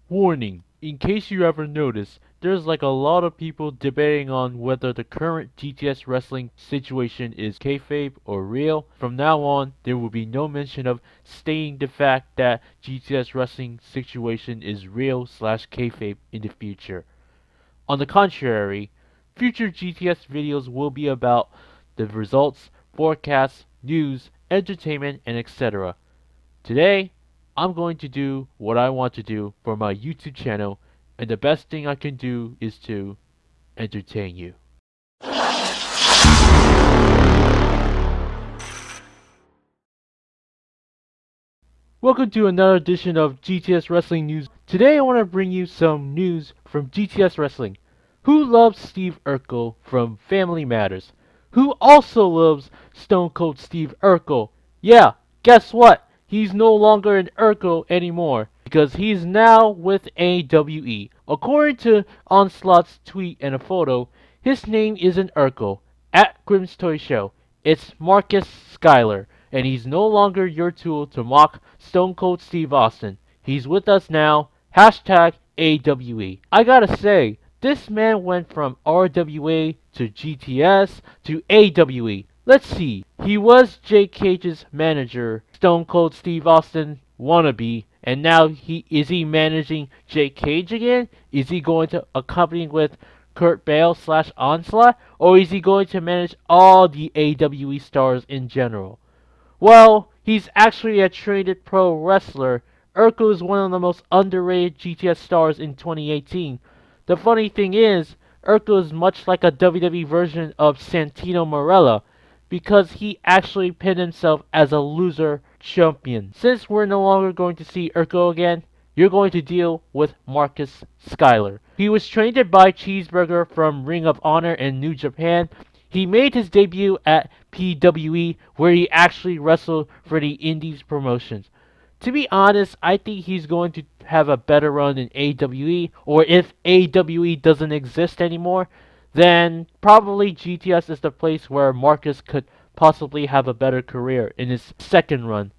Warning, in case you ever noticed, there's like a lot of people debating on whether the current GTS Wrestling situation is kayfabe or real. From now on, there will be no mention of stating the fact that GTS Wrestling situation is real slash kayfabe in the future. On the contrary, future GTS videos will be about the results, forecasts, news, entertainment, and etc. Today, I'm going to do what I want to do for my YouTube channel, and the best thing I can do is to entertain you. Welcome to another edition of GTS Wrestling News. Today I want to bring you some news from GTS Wrestling. Who loves Steve Urkel from Family Matters? Who also loves Stone Cold Steve Urkel? Yeah, guess what? He's no longer an Urkel anymore because he's now with AWE. According to Onslaught's tweet and a photo, his name isn't Urkel. At Grimm's Toy Show, it's Marcus Schuyler, and he's no longer your tool to mock Stone Cold Steve Austin. He's with us now. Hashtag AWE. I gotta say, this man went from RWA to GTS to AWE. Let's see. He was Jake Cage's manager, Stone Cold Steve Austin wannabe, and now is he managing Jake Cage again? Is he going to accompany with Curt Bale slash Onslaught, or is he going to manage all the AWE stars in general? Well, he's actually a traded pro wrestler. Urkel is one of the most underrated GTS stars in 2018. The funny thing is, Urkel is much like a WWE version of Santino Marella, because he actually pinned himself as a loser champion. Since we're no longer going to see Urkel again, you're going to deal with Marcus Schuyler. He was trained by Cheeseburger from Ring of Honor and New Japan. He made his debut at PWE, where he actually wrestled for the Indies promotions. To be honest, I think he's going to have a better run in AWE, or if AWE doesn't exist anymore, then probably GTS is the place where Marcus could possibly have a better career in his second run.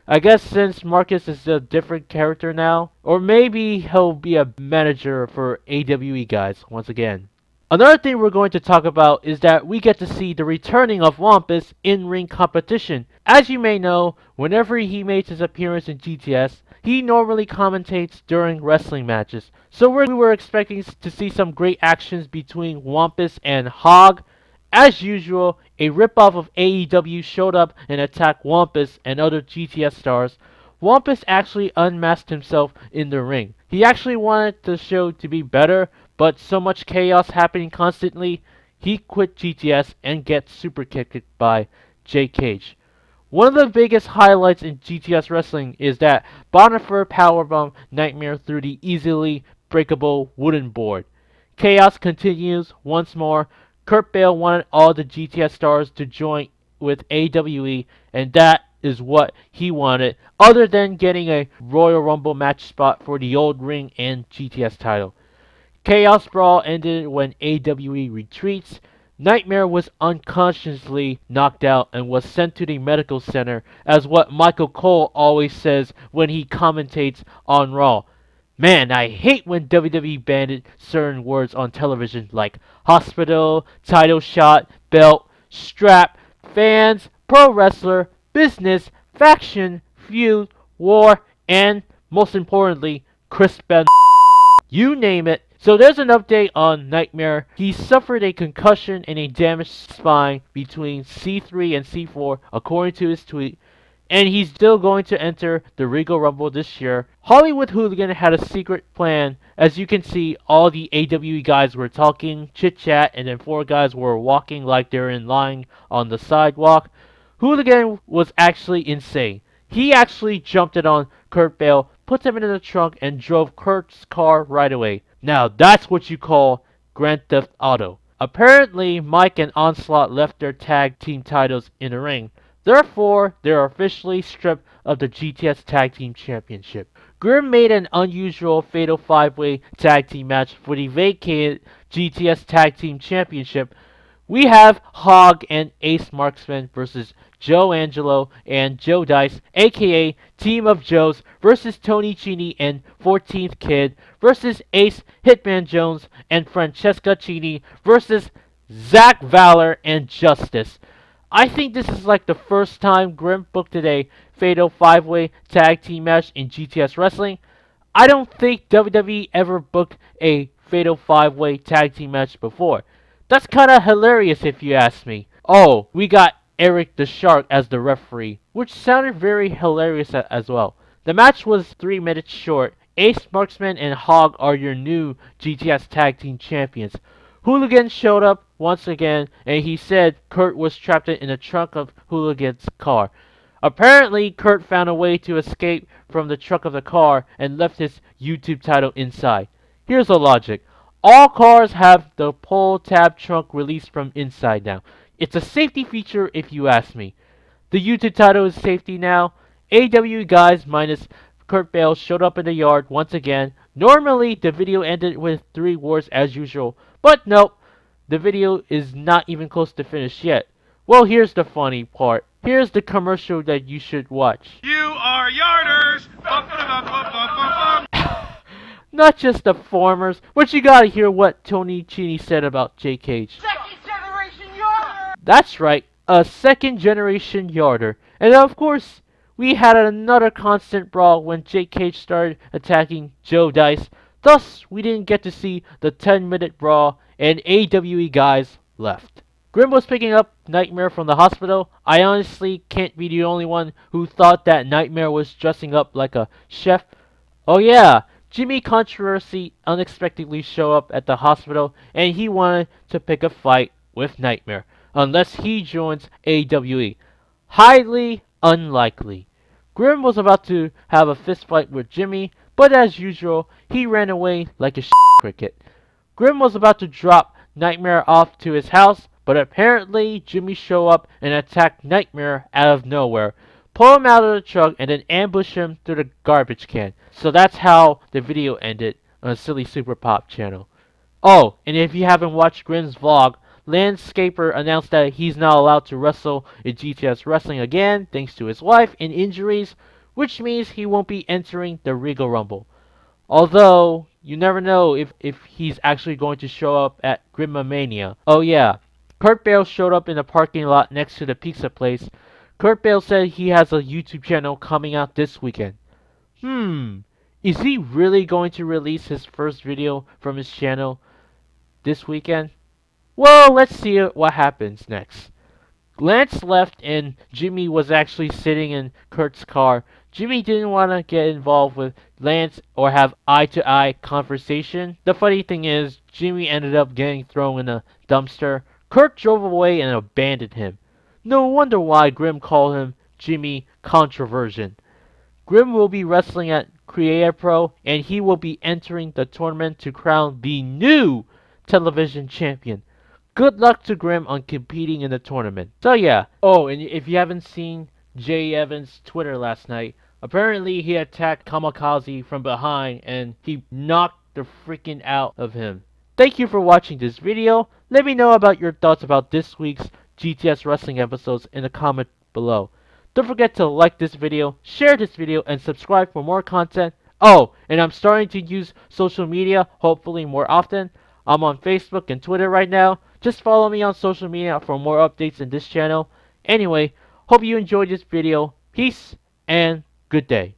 I guess since Marcus is a different character now, or maybe he'll be a manager for AWE guys once again. Another thing we're going to talk about is that we get to see the returning of Wampus in ring competition. As you may know, whenever he makes his appearance in GTS, he normally commentates during wrestling matches. So we were expecting to see some great actions between Wampus and Hog. As usual, a ripoff of AEW showed up and attacked Wampus and other GTS stars. Wampus actually unmasked himself in the ring. He actually wanted the show to be better, but so much chaos happening constantly, he quit GTS and gets super kicked by Jake Cage. One of the biggest highlights in GTS Wrestling is that Bonifer powerbombed Nightmare through the easily breakable wooden board. Chaos continues once more. Curt Bale wanted all the GTS stars to join with AWE, and that is what he wanted, other than getting a Royal Rumble match spot for the old ring and GTS title. Chaos Brawl ended when AWE retreats. Nightmare was unconsciously knocked out and was sent to the medical center, as what Michael Cole always says when he commentates on Raw. Man, I hate when WWE banned certain words on television like hospital, title shot, belt, strap, fans, pro wrestler, business, faction, feud, war, and, most importantly, Chris Benoit. You name it. So there's an update on Nightmare. He suffered a concussion and a damaged spine between C3 and C4, according to his tweet, and he's still going to enter the Regal Rumble this year. Hollywood Hooligan had a secret plan. As you can see, all the AWE guys were talking, chit-chat, and then 4 guys were walking like they're in line on the sidewalk. Hooligan was actually insane. He actually jumped it on Curt Bale, put him in the trunk, and drove Curt's car right away. Now that's what you call Grand Theft Auto. Apparently, Mike and Onslaught left their tag team titles in the ring. Therefore, they are officially stripped of the GTS Tag Team Championship. Grimm made an unusual Fatal 5-Way Tag Team match for the vacated GTS Tag Team Championship We have Hog and Ace Marksman versus Joe Angelo and Joe Dice, aka Team of Joes, versus Tony Chini and 14th Kid versus Ace Hitman Jones and Francesca Chini versus Zach Valor and Justice. I think this is like the first time Grimm booked a Fatal 5-Way Tag Team match in GTS Wrestling. I don't think WWE ever booked a Fatal 5-Way Tag Team match before. That's kinda hilarious if you ask me. Oh, we got Eric the Shark as the referee, which sounded very hilarious as well. The match was 3 minutes short. Ace Marksman and Hog are your new GTS Tag Team Champions. Hooligan showed up once again, and he said Curt was trapped in the trunk of Hooligan's car. Apparently, Curt found a way to escape from the trunk of the car and left his YouTube title inside. Here's the logic. All cars have the pull tab trunk released from inside now. It's a safety feature if you ask me. The YouTube title is safety now. AW guys minus Curt Bale showed up in the yard once again. Normally, the video ended with 3 wars as usual, but nope. The video is not even close to finished yet. Well, here's the funny part. Here's the commercial that you should watch. You are yarders! Not just the formers, but you gotta hear what Tony Chini said about Jay Cage. Second generation yarder! That's right, a second generation yarder. And of course, we had another constant brawl when Jay Cage started attacking Joe Dice. Thus, we didn't get to see the 10-minute brawl, and AWE guys left. Grimm was picking up Nightmare from the hospital. I honestly can't be the only one who thought that Nightmare was dressing up like a chef. Oh yeah, Jimmy Controversy unexpectedly showed up at the hospital, and he wanted to pick a fight with Nightmare, unless he joins AWE. Highly unlikely. Grimm was about to have a fist fight with Jimmy, but as usual, he ran away like a cricket. Grimm was about to drop Nightmare off to his house, but apparently Jimmy showed up and attacked Nightmare out of nowhere, pull him out of the truck, and then ambush him through the garbage can. So that's how the video ended on a Silly Super Pop channel. Oh, and if you haven't watched Grimm's vlog, Landscaper announced that he's not allowed to wrestle in GTS Wrestling again thanks to his wife and injuries, which means he won't be entering the Regal Rumble. Although, you never know if he's actually going to show up at Grimmamania. Oh yeah, Curt Bale showed up in the parking lot next to the pizza place. Curt Bale said he has a YouTube channel coming out this weekend. Is he really going to release his first video from his channel this weekend? Well, let's see what happens next. Lance left and Jimmy was actually sitting in Curt's car. Jimmy didn't want to get involved with Lance or have eye-to-eye conversation. The funny thing is, Jimmy ended up getting thrown in a dumpster. Curt drove away and abandoned him. No wonder why Grimm called him Jimmy Controversion. Grimm will be wrestling at Creative Pro, and he will be entering the tournament to crown the new television champion. Good luck to Grimm on competing in the tournament. So yeah. Oh, and if you haven't seen Jay Evans' Twitter last night, apparently he attacked Kama Kozzy from behind and he knocked the freaking out of him. Thank you for watching this video. Let me know about your thoughts about this week's GTS Wrestling episodes in the comment below. Don't forget to like this video, share this video, and subscribe for more content. Oh, and I'm starting to use social media, hopefully more often. I'm on Facebook and Twitter right now. Just follow me on social media for more updates in this channel. Anyway, hope you enjoyed this video. Peace and good day.